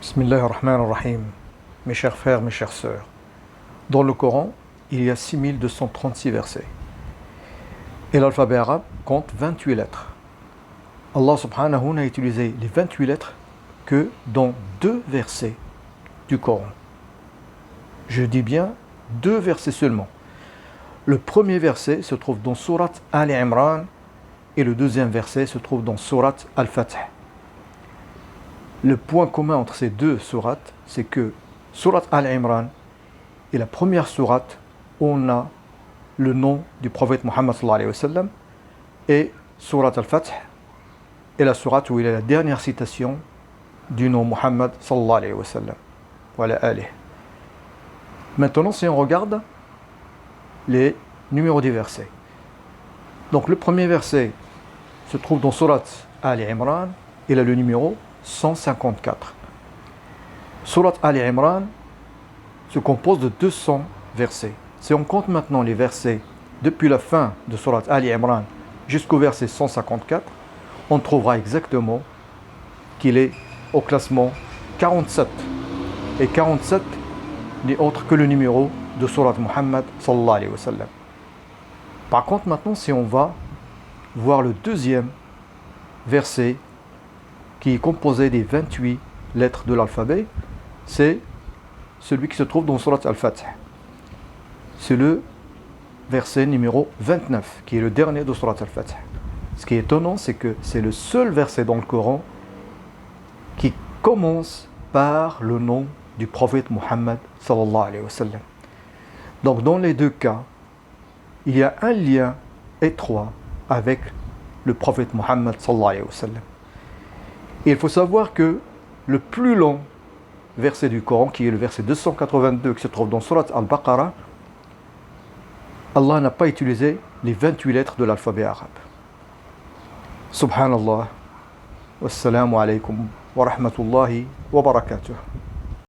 Bismillah ar-Rahman ar-Rahim. Mes chers frères, mes chères sœurs, dans le Coran, il y a 6236 versets. Et l'alphabet arabe compte 28 lettres. Allah subhanahu wa ta'ala n'a utilisé les 28 lettres que dans 2 versets du Coran. Je dis bien 2 versets seulement. Le premier verset se trouve dans Sourate Ali Imran et le deuxième verset se trouve dans Sourate Al-Fath. Le point commun entre ces 2 sourates, c'est que Sourate Al-Imran est la première sourate où on a le nom du prophète Muhammad sallallahu alayhi wa sallam, et Sourate Al-Fath est la sourate où il y a la dernière citation du nom Muhammad sallallahu alayhi wa sallam. Voilà, allez. Maintenant, si on regarde les numéros des versets. Donc le premier verset se trouve dans Sourate Ali Imran, il a le numéro 154. Sourate Ali Imran se compose de 200 versets. Si on compte maintenant les versets depuis la fin de Sourate Ali Imran jusqu'au verset 154, on trouvera exactement qu'il est au classement 47. Et 47 n'est autre que le numéro de Sourate Muhammad sallallahu alayhi wa sallam. Par contre, maintenant, si on va voir le deuxième verset qui est composé des 28 lettres de l'alphabet, c'est celui qui se trouve dans Sourate Al-Fath. C'est le verset numéro 29, qui est le dernier de Sourate Al-Fath. Ce qui est étonnant, c'est que c'est le seul verset dans le Coran qui commence par le nom du prophète Muhammad sallallahu alayhi wa sallam. Donc dans les 2 cas, il y a un lien étroit avec le prophète Muhammad sallallahu alayhi wa sallam. Et il faut savoir que le plus long verset du Coran, qui est le verset 282, qui se trouve dans Sourate Al-Baqarah, Allah n'a pas utilisé les 28 lettres de l'alphabet arabe. Subhanallah. Wassalamu alaykum wa rahmatullahi wa barakatuh.